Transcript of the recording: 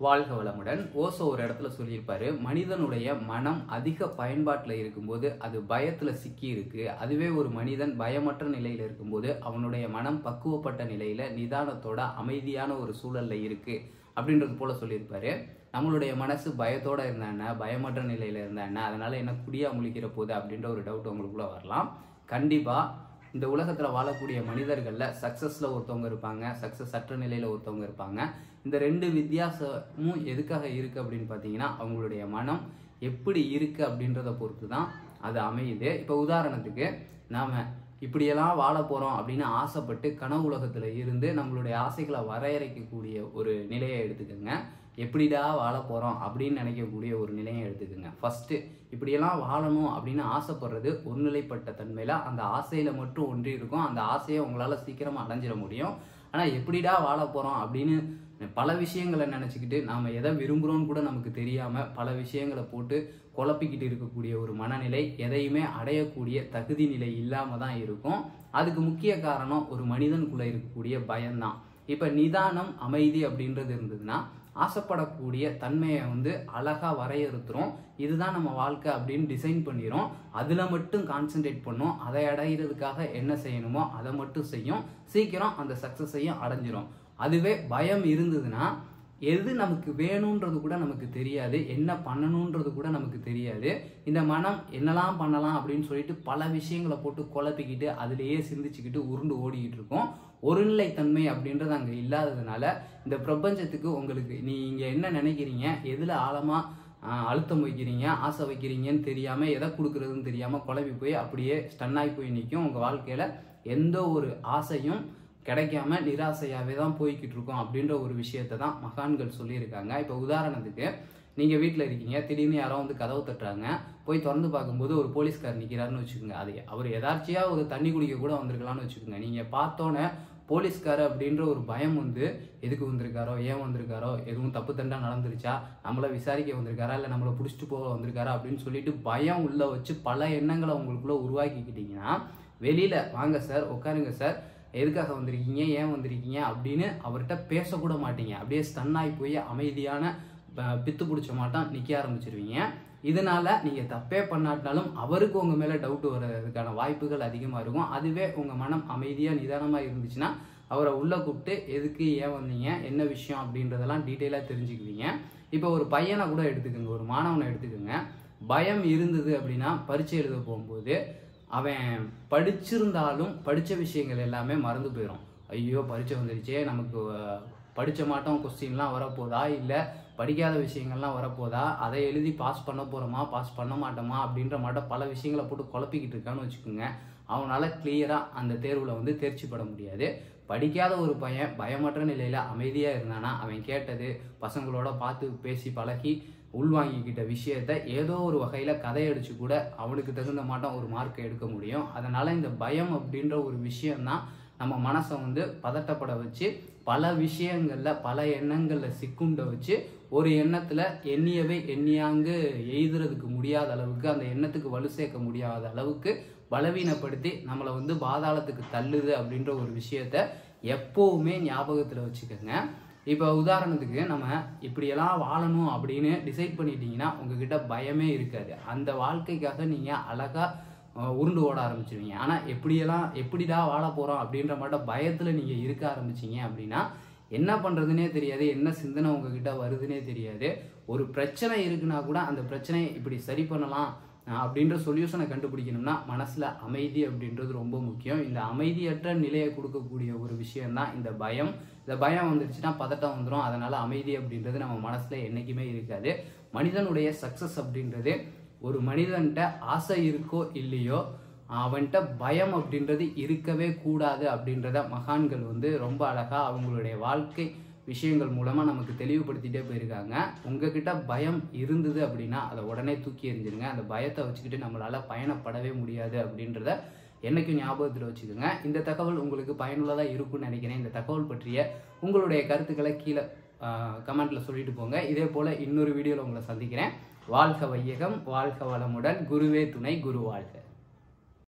வாழ்க வளமுடன். ஓசோ ஒரு இடத்துல சொல்லியிருப்பாரு, மனிதனுடைய மனம் அதிக பயன்பாட்டில் இருக்கும்போது அது பயத்துல சிக்கி இருக்கு. அதுவே ஒரு மனிதன் பயமற்ற நிலையில இருக்கும்போது அவனுடைய மனம் பக்குவப்பட்ட நிலையில நிதானத்தோட அமைதியான ஒரு சூழல்ல இருக்கு அப்படின்றது போல சொல்லியிருப்பாரு. நம்மளுடைய மனசு பயத்தோட இருந்தா என்ன, பயமற்ற நிலையில இருந்தா என்ன, அதனால என்ன குடியா முழிக்கிற போது அப்படின்ற ஒரு டவுட் உங்களுக்குள்ள வரலாம். கண்டிப்பா இந்த உலகத்துல வாழக்கூடிய மனிதர்கள்ல சக்சஸ்ல ஒருத்தவங்க இருப்பாங்க, சக்சஸ் அற்ற நிலையில ஒருத்தவங்க இருப்பாங்க. இந்த ரெண்டு வித்தியாசமும் எதுக்காக இருக்கு அப்படின்னு பார்த்தீங்கன்னா, அவங்களுடைய மனம் எப்படி இருக்கு அப்படின்றத பொறுத்து தான் அது அமையுது. இப்போ உதாரணத்துக்கு நாம இப்படியெல்லாம் வாழ போறோம் அப்படின்னு ஆசைப்பட்டு கனவு உலகத்துல இருந்து நம்மளுடைய ஆசைகளை வரையறைக்கக்கூடிய ஒரு நிலையை எடுத்துக்கோங்க. எப்படிடா வாழ போறோம் அப்படின்னு நினைக்கக்கூடிய ஒரு நிலையை எடுத்துக்கோங்க. ஃபர்ஸ்ட் இப்படியெல்லாம் வாழணும் அப்படின்னு ஆசைப்படுறது ஒருநிலைப்பட்ட தன்மையில அந்த ஆசையில மட்டும் ஒன்றி இருக்கும். அந்த ஆசையை உங்களால சீக்கிரமா அடைஞ்சிட முடியும். ஆனா எப்படிடா வாழ போறோம் அப்படின்னு பல விஷயங்களை நினைச்சுக்கிட்டு நாம எதை விரும்புறோம்னு கூட நமக்கு தெரியாம பல விஷயங்களை போட்டு குழப்பிக்கிட்டு இருக்கக்கூடிய ஒரு மனநிலை எதையுமே அடையக்கூடிய தகுதி நிலை இல்லாம தான் இருக்கும். அதுக்கு முக்கிய காரணம் ஒரு மனிதனுக்குள்ள இருக்கக்கூடிய பயம்தான். இப்ப நிதானம், அமைதி அப்படின்றது இருந்ததுன்னா ஆசைப்படக்கூடிய தன்மையை அழகா வரையறுத்துரும். இதுதான் நம்ம வாழ்க்கை அப்படின்னு டிசைன் பண்ணிரும். அதுல மட்டும் கான்சென்ட்ரேட் பண்ணும். அதை அடைகிறதுக்காக என்ன செய்யணுமோ அதை மட்டும் செய்யும். சீக்கிரம் அந்த சக்சஸையும் அடைஞ்சிரும். அதுவே பயம் இருந்ததுன்னா எது நமக்கு வேணும்ன்றது கூட நமக்கு தெரியாது, என்ன பண்ணணும்ன்றது கூட நமக்கு தெரியாது. இந்த மனம் என்னெல்லாம் பண்ணலாம் அப்படின்னு சொல்லிட்டு பல விஷயங்களை போட்டு குழப்பிக்கிட்டு அதுலேயே சிந்திச்சுக்கிட்டு உருண்டு ஓடிக்கிட்டு இருக்கும். ஒருநிலைத்தன்மை அப்படின்றது அங்கே இல்லாததுனால இந்த பிரபஞ்சத்துக்கு உங்களுக்கு நீங்க என்ன நினைக்கிறீங்க, எதுல ஆழமா அழுத்தம் வைக்கிறீங்க, ஆசை வைக்கிறீங்கன்னு தெரியாம எதை கொடுக்கறதுன்னு தெரியாம குழம்பி போய் அப்படியே ஸ்டன்னாகி போய் நிற்கும். உங்க வாழ்க்கையில எந்த ஒரு ஆசையும் கிடைக்காம நிராசையாவே தான் போய்கிட்டு இருக்கோம் அப்படின்ற ஒரு விஷயத்தை தான் மகான்கள் சொல்லியிருக்காங்க. இப்போ உதாரணத்துக்கு நீங்க வீட்டில் இருக்கீங்க, திடீர்னு யாரோ கதவு தட்டுறாங்க, போய் திறந்து பார்க்கும்போது ஒரு போலீஸ்கார் நிற்கிறாருன்னு வச்சுக்கோங்க. அது அவர் எதார்ச்சியா ஒரு தண்ணி குடிக்க கூட வந்திருக்கலாம்னு வச்சுக்கோங்க. நீங்க பார்த்தோன்னே போலீஸ்கார் அப்படின்ற ஒரு பயம் எதுக்கு வந்திருக்காரோ, ஏன் வந்திருக்காரோ, எதுவும் தப்பு தண்டா நடந்துருச்சா, நம்மளை விசாரிக்க வந்திருக்காரா, இல்லை நம்மளை பிடிச்சிட்டு போக வந்திருக்காரா அப்படின்னு சொல்லிட்டு பயம் உள்ள வச்சு பல எண்ணங்களை உங்களுக்குள்ள உருவாக்கிக்கிட்டீங்கன்னா, வெளியில வாங்க சார், உட்காருங்க சார், எதுக்காக வந்திருக்கீங்க, ஏன் வந்திருக்கீங்க அப்படின்னு அவர்கிட்ட பேசக்கூட மாட்டீங்க. அப்படியே ஸ்டன்னாகி போய் அமைதியான பித்து பிடிச்ச மாட்டான் நிற்க ஆரம்பிச்சிருவீங்க. இதனால நீங்க தப்பே பண்ணாட்டாலும் அவருக்கு உங்க மேல டவுட் வர்றதுக்கான வாய்ப்புகள் அதிகமா இருக்கும். அதுவே உங்க மனம் அமைதியா நிதானமா இருந்துச்சுன்னா அவரை உள்ள கூப்பிட்டு எதுக்கு, ஏன் வந்தீங்க, என்ன விஷயம் அப்படின்றதெல்லாம் டீட்டெயிலா தெரிஞ்சுக்குவீங்க. இப்போ ஒரு பையனை கூட எடுத்துக்கோங்க, ஒரு மாணவனை எடுத்துக்கோங்க. பயம் இருந்தது அப்படின்னா பரீட்சை எழுத போகும்போது அவன் படிச்சிருந்தாலும் படிச்ச விஷயங்கள் எல்லாமே மறந்து போயிடும். ஐயோ பரீட்சை வந்துருச்சே, நமக்கு படிச்ச மாட்டோம் கொஸ்டின்லாம் வரப்போதா, இல்லை படிக்காத விஷயங்கள்லாம் வரப்போதா, அதை எழுதி பாஸ் பண்ண போறோமா, பாஸ் பண்ண மாட்டோமா அப்படின்ற மாட்டம் பல விஷயங்களை போட்டு குழப்பிக்கிட்டு இருக்கான்னு வச்சுக்கோங்க. அவனால கிளியரா அந்த தேர்வுல தேர்ச்சி பெற முடியாது. படிக்காத ஒரு பையன் பயமற்ற நிலையில அமைதியா இருந்தானா அவன் கேட்டது பசங்களோட பார்த்து பேசி பழகி உள்வாங்கிக்கிட்ட விஷயத்த ஏதோ ஒரு வகையில கதையடிச்சு கூட அவனுக்கு தகுந்த மாட்டம் ஒரு மார்க்கை எடுக்க முடியும். அதனால இந்த பயம் அப்படின்ற ஒரு விஷயம்தான் நம்ம மனசை பதட்டப்பட வச்சு பல விஷயங்கள்ல பல எண்ணங்கள்ல சிக்குண்ட வச்சு ஒரு எண்ணத்துல எண்ணியவை எண்ணியாங்கு எய்துறதுக்கு முடியாத அளவுக்கு, அந்த எண்ணத்துக்கு வலு சேர்க்க முடியாத அளவுக்கு பலவீனப்படுத்தி நம்மளை பாதாளத்துக்கு தள்ளுது அப்படின்ற ஒரு விஷயத்த எப்பவுமே ஞாபகத்துல வச்சுக்கோங்க. இப்போ உதாரணத்துக்கு நம்ம இப்படியெல்லாம் வாழணும் அப்படின்னு டிசைட் பண்ணிட்டீங்கன்னா உங்ககிட்ட பயமே இருக்காது. அந்த வாழ்க்கைக்காக நீங்க அழகா உருண்டு ஓட ஆரம்பிச்சிருவீங்க. ஆனா எப்படிடா வாழ போறோம் அப்படின்ற மாட்டம் பயத்துல நீங்க இருக்க ஆரம்பிச்சீங்க அப்படின்னா என்ன பண்றதுன்னே தெரியாது, என்ன சிந்தனை உங்ககிட்ட வருதுன்னே தெரியாது. ஒரு பிரச்சனை இருக்குன்னா கூட அந்த பிரச்சனையை இப்படி சரி பண்ணலாம் அப்படின்ற சொல்யூஷனை கண்டுபிடிக்கணும்னா மனசுல அமைதி அப்படின்றது ரொம்ப முக்கியம். இந்த அமைதியற்ற நிலையை கொடுக்கக்கூடிய ஒரு விஷயம்தான் இந்த பயம். இந்த பயம் வந்துருச்சுன்னா பதட்டம் வந்துடும். அதனால அமைதி அப்படின்றது நம்ம மனசுல என்னைக்குமே இருக்காது. மனிதனுடைய சக்சஸ் அப்படின்றது ஒரு மனிதன்கிட்ட ஆசை இருக்கோ இல்லையோ அவன்கிட்ட பயம் அப்படின்றது இருக்கவே கூடாது அப்படின்றத மகான்கள் ரொம்ப அழகா அவங்களுடைய வாழ்க்கை விஷயங்கள் மூலமா நமக்கு தெளிவுபடுத்திட்டே போயிருக்காங்க. உங்ககிட்ட பயம் இருந்தது அப்படின்னா அதை உடனே தூக்கி எறிஞ்சிருங்க. அந்த பயத்தை வச்சுக்கிட்டு நம்மளால பயணப்படவே முடியாது அப்படின்றத என்னைக்கும் ஞாபகத்தில் வச்சுக்கோங்க. இந்த தகவல் உங்களுக்கு பயனுள்ளதா இருக்கும்னு நினைக்கிறேன். இந்த தகவல் பற்றிய உங்களுடைய கருத்துக்களை கீழே கமெண்ட்ல சொல்லிட்டு போங்க. இதே போல இன்னொரு வீடியோவில் உங்களை சந்திக்கிறேன். வாழ்க வையகம், வாழ்க வளமுடன், குருவே துணை, குரு வாழ்க.